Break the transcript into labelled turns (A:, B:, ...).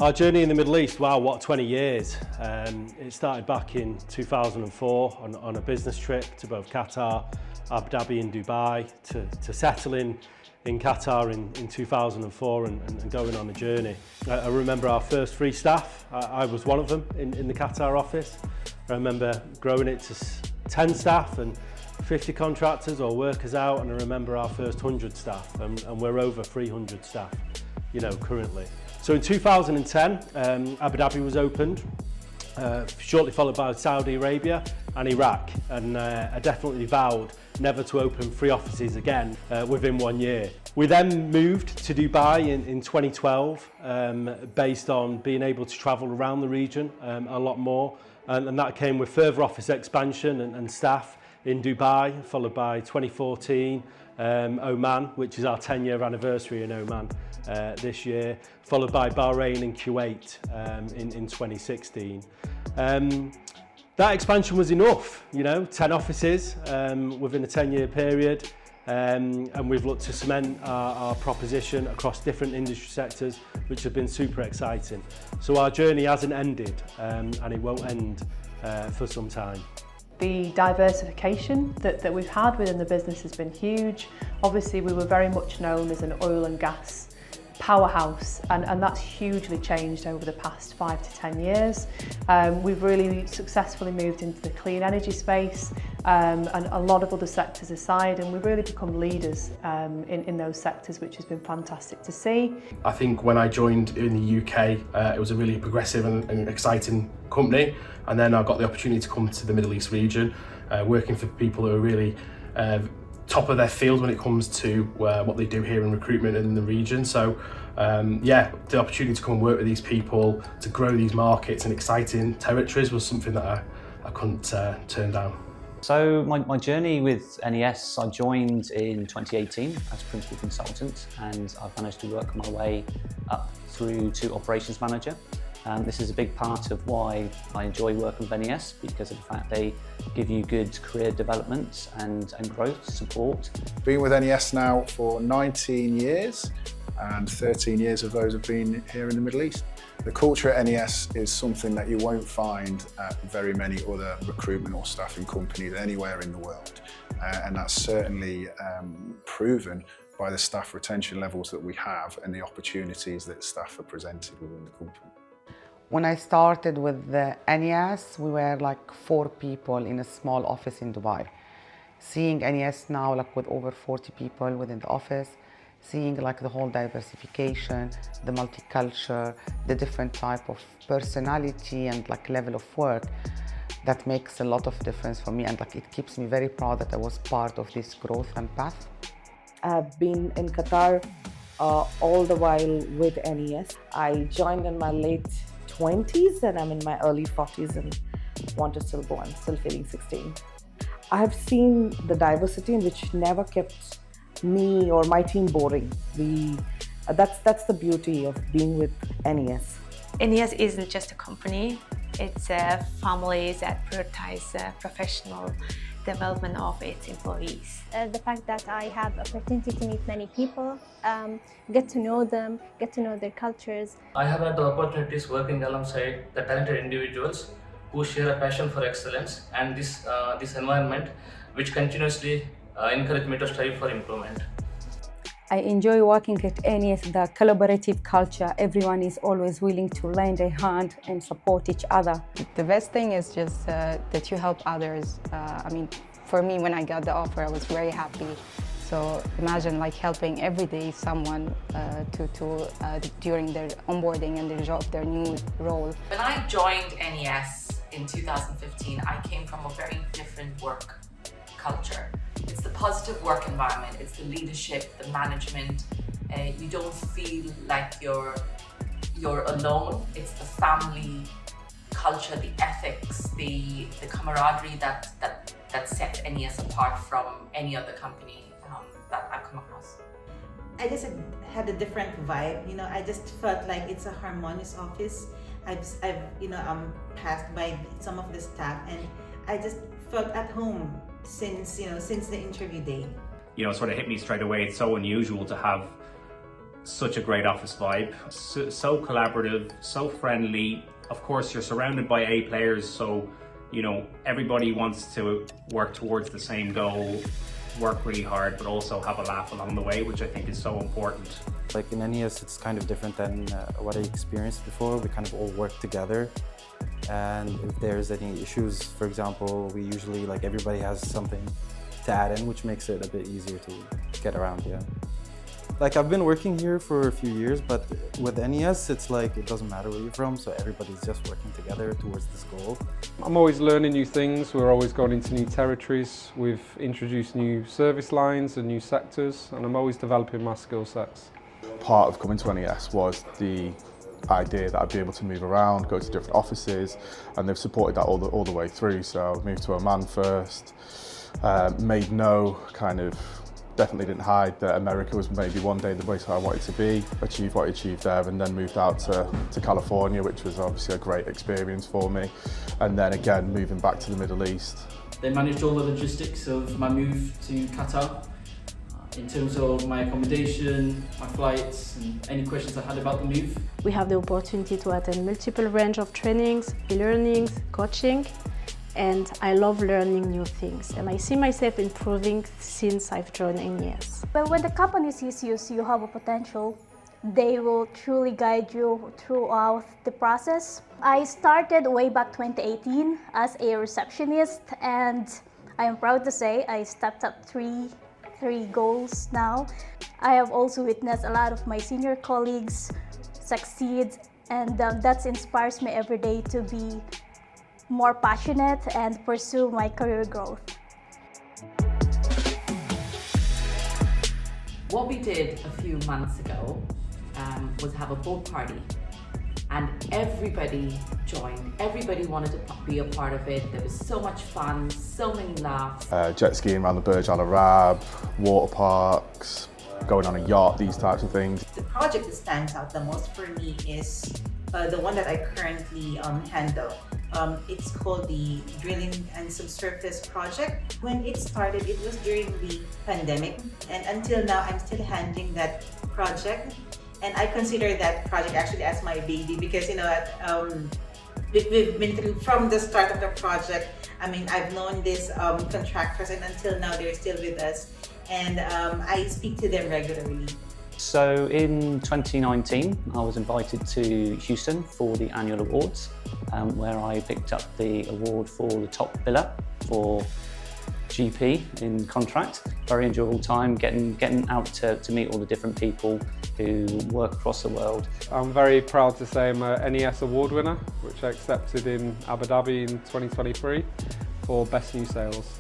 A: Our journey in the Middle East, wow, what 20 years. It started back in 2004 on a business trip to both Qatar, Abu Dhabi and Dubai to settle in Qatar in 2004 and going on a journey. I remember our first 3 staff. I was one of them in the Qatar office. I remember growing it to 10 staff and 50 contractors or workers out, and I remember our first 100 staff, and we're over 300 staff, currently. So in 2010, Abu Dhabi was opened, shortly followed by Saudi Arabia and Iraq, and I definitely vowed never to open 3 offices again within 1 year. We then moved to Dubai in 2012, based on being able to travel around the region a lot more, and that came with further office expansion and staff in Dubai, followed by 2014, Oman, which is our 10-year anniversary in Oman this year, followed by Bahrain and Kuwait in 2016. That expansion was enough, 10 offices within a 10-year period, and we've looked to cement our proposition across different industry sectors, which have been super exciting. So our journey hasn't ended, and it won't end for some time.
B: The diversification that we've had within the business has been huge. Obviously, we were very much known as an oil and gas powerhouse, and that's hugely changed over the past 5 to 10 years. We've really successfully moved into the clean energy space and a lot of other sectors aside, and we've really become leaders in those sectors, which has been fantastic to see.
C: I think when I joined in the UK, it was a really progressive and exciting company, and then I got the opportunity to come to the Middle East region, working for people who are really top of their field when it comes to what they do here in recruitment in the region. So the opportunity to come and work with these people, to grow these markets and exciting territories was something that I couldn't turn down.
D: So my journey with NES, I joined in 2018 as principal consultant, and I've managed to work my way up through to operations manager. This is a big part of why I enjoy working with NES, because of the fact they give you good career development and growth support.
E: Been with NES now for 19 years, and 13 years of those have been here in the Middle East. The culture at NES is something that you won't find at very many other recruitment or staffing companies anywhere in the world, and that's certainly proven by the staff retention levels that we have and the opportunities that staff are presented within the company.
F: When I started with the NES, we were like 4 people in a small office in Dubai. Seeing NES now like with over 40 people within the office, seeing like the whole diversification, the multicultural, the different type of personality and like level of work, that makes a lot of difference for me, and like it keeps me very proud that I was part of this growth and path.
G: I've been in Qatar all the while with NES. I joined in my late 20s and I'm in my early 40s and want to still go. I'm still feeling 16. I have seen the diversity which never kept me or my team boring. That's the beauty of being with NES.
H: NES isn't just a company, it's a family that prioritizes professional development of its employees.
I: The fact that I have opportunity to meet many people, get to know them, get to know their cultures.
J: I have had the opportunities working alongside the talented individuals who share a passion for excellence, and this environment which continuously encourage me to strive for improvement.
K: I enjoy working at NES, the collaborative culture. Everyone is always willing to lend a hand and support each other.
L: The best thing is just that you help others. For me, when I got the offer, I was very happy. So imagine like helping every day someone during their onboarding and their job, their new role.
M: When I joined NES in 2015, I came from a very different work culture. It's the positive work environment, it's the leadership, the management. You don't feel like you're alone. It's the family culture, the ethics, the camaraderie that sets NES apart from any other company that I've come across.
N: I just had a different vibe. I just felt like it's a harmonious office. I've passed by some of the staff, and I just felt at home since the interview day.
O: Sort of hit me straight away. It's so unusual to have such a great office vibe, so collaborative, so friendly. Of course, you're surrounded by A players, so you know everybody wants to work towards the same goal, work really hard, but also have a laugh along the way, which I think is so important.
P: Like in NES, it's kind of different than what I experienced before. We kind of all work together, and if there's any issues, for example, we usually, like, everybody has something to add in, which makes it a bit easier to get around, yeah. Like, I've been working here for a few years, but with NES, it's like, it doesn't matter where you're from, so everybody's just working together towards this goal.
Q: I'm always learning new things, we're always going into new territories, we've introduced new service lines and new sectors, and I'm always developing my skill sets.
R: Part of coming to NES was the idea that I'd be able to move around, go to different offices, and they've supported that all the way through. So I moved to Oman first, made no kind of, definitely didn't hide that America was maybe one day the place I wanted to be, achieved what I achieved there, and then moved out to California, which was obviously a great experience for me. And then again, moving back to the Middle East.
S: They managed all the logistics of my move to Qatar, in terms of my accommodation, my flights, and any questions I had about the move.
T: We have the opportunity to attend multiple range of trainings, e-learnings, coaching, and I love learning new things, and I see myself improving since I've joined NES.
I: But when the company sees you have a potential, they will truly guide you throughout the process. I started way back 2018 as a receptionist, and I am proud to say I stepped up three goals now. I have also witnessed a lot of my senior colleagues succeed, and that inspires me every day to be more passionate and pursue my career growth.
M: What we did a few months ago was have a boat party, and everybody joined. Everybody wanted to be a part of it. There was so much fun, so many laughs.
R: Jet skiing around the Burj Al Arab, water parks, going on a yacht, these types of things.
N: The project that stands out the most for me is the one that I currently handle. It's called the Drilling and Subsurface Project. When it started, it was during the pandemic, and until now, I'm still handling that project. And I consider that project actually as my baby, because you know, we've been through from the start of the project. I mean, I've known these contractors, and until now they're still with us, and I speak to them regularly.
D: So in 2019, I was invited to Houston for the annual awards, where I picked up the award for the top biller for GP in contract. Very enjoyable time, getting out to meet all the different people who work across the world.
Q: I'm very proud to say I'm a NES award winner, which I accepted in Abu Dhabi in 2023 for Best New Sales.